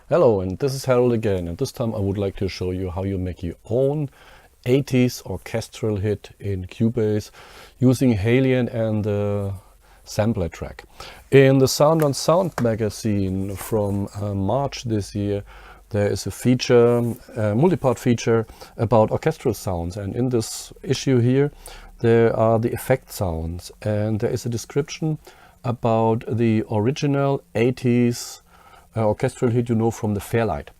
Hello, and this is Harold again, and this time I would like to show you how you make your own 80s orchestral hit in Cubase using Halion and the Samplertrack. In the Sound on Sound magazine from March this year, there is a feature, a multi-part feature about orchestral sounds, and in this issue here there are the effect sounds, and there is a description about the original 80s orchestral hit, you know, from the Fairlight.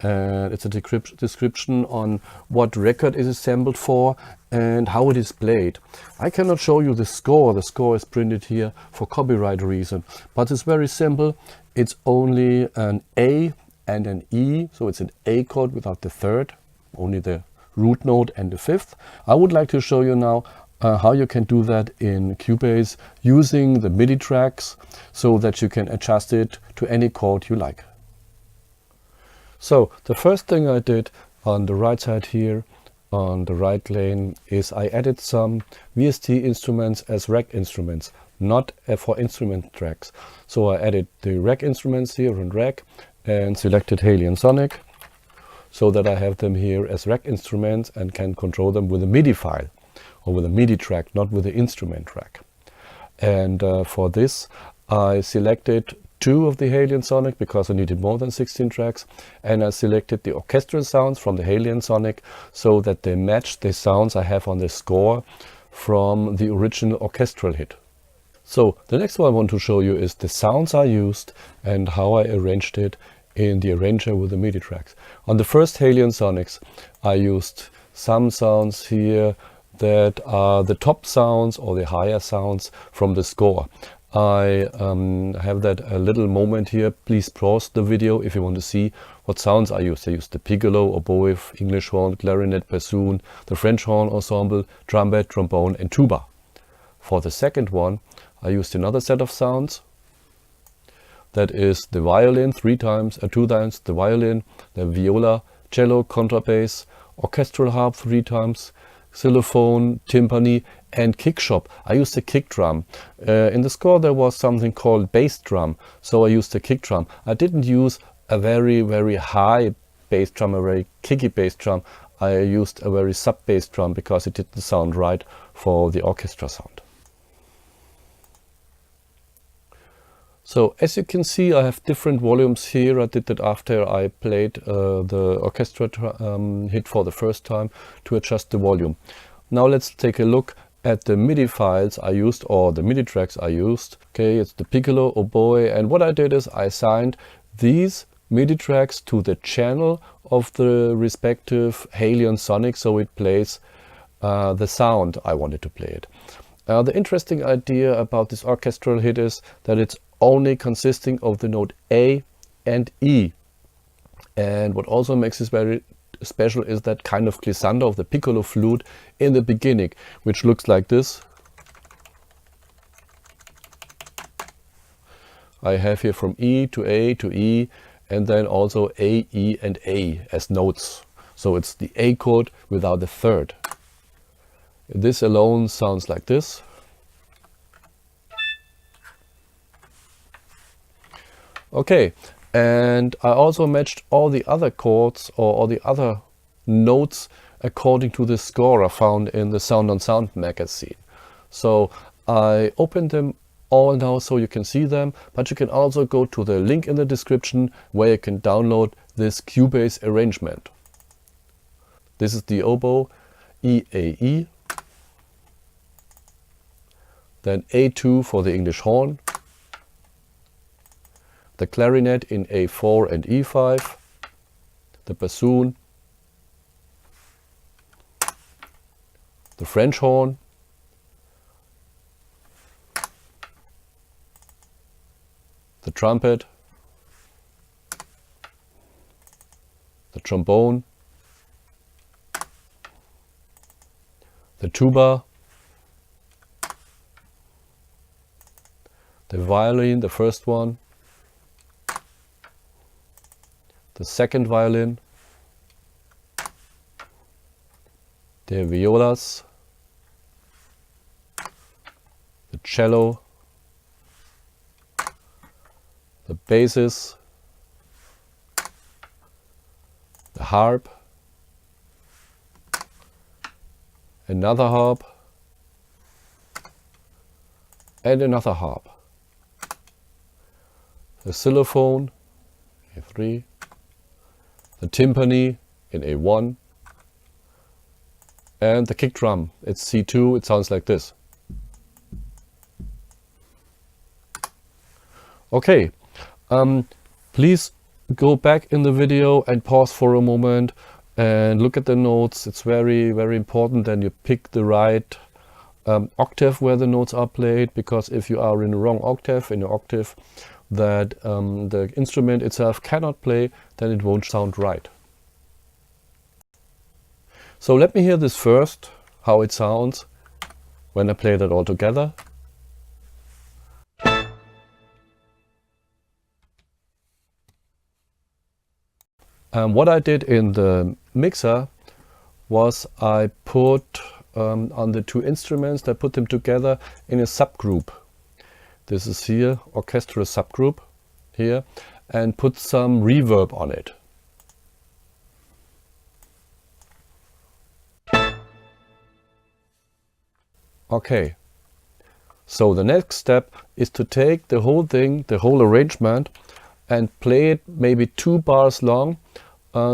It's a description on what record is assembled for and how it is played. I cannot show you the score. The score is printed here for copyright reason, but it's very simple. It's only an A and an E, so it's an A chord without the third, only the root note and the fifth. I would like to show you now how you can do that in Cubase using the MIDI tracks so that you can adjust it to any chord you like. So the first thing I did on the right side here, on the right lane, is I added some VST instruments as rack instruments, not for instrument tracks. So I added the rack instruments here on rack and selected Halion Sonic so that I have them here as rack instruments and can control them with a MIDI file or with a MIDI track, not with the instrument track. And for this I selected 2 of the Halion Sonic because I needed more than 16 tracks, and I selected the orchestral sounds from the Halion Sonic so that they match the sounds I have on the score from the original orchestral hit. So the next one I want to show you is the sounds I used and how I arranged it in the arranger with the MIDI tracks. On the first Halion Sonics I used some sounds here that are the top sounds or the higher sounds from the score. I have that a little moment here. Please pause the video if you want to see what sounds I used. I used the piccolo, oboe, English horn, clarinet, bassoon, the French horn ensemble, trumpet, trombone and tuba. For the second one I used another set of sounds. That is the violin 2 times the violin, the viola, cello, contrabass, orchestral harp 3 times, xylophone, timpani and kick shop. I used a kick drum. In the score there was something called bass drum, so I used a kick drum. I didn't use a very high bass drum, a very kicky bass drum. I used a very sub bass drum because it didn't sound right for the orchestra sound. So as you can see, I have different volumes here. I did that after I played the orchestra hit for the first time to adjust the volume. Now let's take a look at the MIDI files I used, or the MIDI tracks I used. Okay, it's the piccolo, oboe, and what I did is I assigned these MIDI tracks to the channel of the respective Halion Sonic so it plays the sound I wanted to play it. The interesting idea about this orchestral hit is that it's only consisting of the note A and E. And what also makes this very special is that kind of glissando of the piccolo flute in the beginning, which looks like this. I have here from E to A to E, and then also A, E and A as notes. So it's the A chord without the third. This alone sounds like this. Okay, and I also matched all the other chords or all the other notes according to the score I found in the Sound on Sound magazine. So I opened them all now so you can see them, but you can also go to the link in the description where you can download this Cubase arrangement. This is the oboe, E, A, E, then A2 for the English horn, the clarinet in A4 and E5, the bassoon, the French horn, the trumpet, the trombone, the tuba, the violin, the first one, the second violin, the violas, the cello, the basses, a harp, another harp, and another harp. The xylophone, A3, the timpani in A1, and the kick drum, it's C2, it sounds like this. Okay, please go back in the video and pause for a moment and look at the notes. It's very, very important that you pick the right octave where the notes are played, because if you are in the wrong octave, in an octave that the instrument itself cannot play, then it won't sound right. So let me hear this first, how it sounds when I play that all together. What I did in the mixer was I put on the two instruments, I put them together in a subgroup. This is here, orchestral subgroup here, and put some reverb on it. Okay, so the next step is to take the whole thing, the whole arrangement, and play it maybe 2 bars long,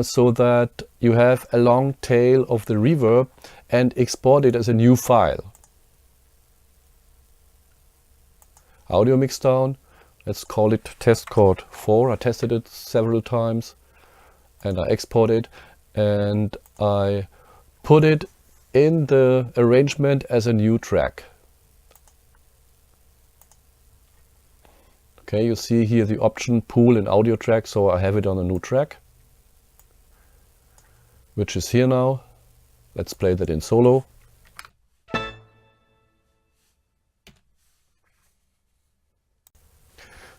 so that you have a long tail of the reverb, and export it as a new file. Audio mix down, let's call it test chord 4. I tested it several times and I export it and I put it in the arrangement as a new track. Okay, you see here the option pool in audio track, so I have it on a new track, which is here now. Let's play that in solo.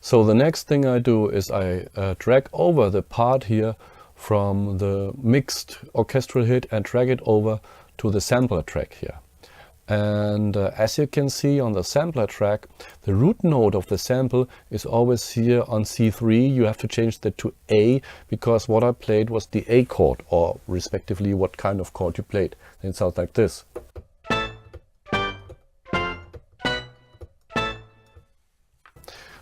So the next thing I do is I drag over the part here from the mixed orchestral hit and drag it over to the sampler track here. And as you can see on the sampler track, the root note of the sample is always here on C3. You have to change that to A, because what I played was the A chord, or respectively what kind of chord you played. And it sounds like this.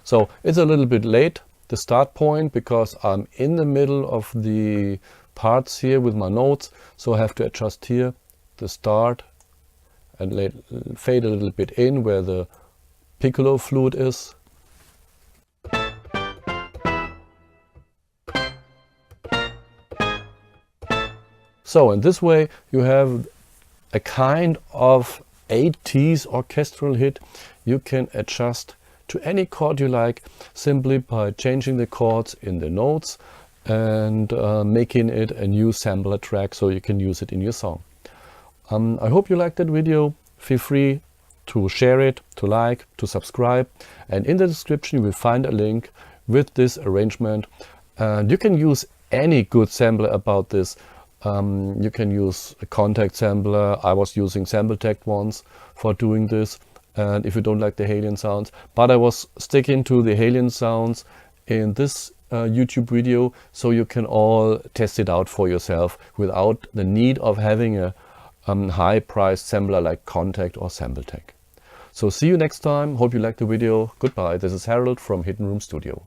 So it's a little bit late, the start point, because I'm in the middle of the parts here with my notes. So I have to adjust here the start and fade a little bit in where the piccolo flute is. So in this way you have a kind of 80s orchestral hit. You can adjust to any chord you like simply by changing the chords in the notes and making it a new sampler track so you can use it in your song. I hope you liked that video. Feel free to share it, to like, to subscribe, and in the description you will find a link with this arrangement. And you can use any good sampler about this. You can use a contact sampler. I was using Samplertrack once for doing this, and if you don't like the Halion sounds, but I was sticking to the Halion sounds in this YouTube video, so you can all test it out for yourself without the need of having a high-priced sampler like Contact or Samplertrack. So see you next time. Hope you liked the video. Goodbye. This is Harold from Hidden Room Studio.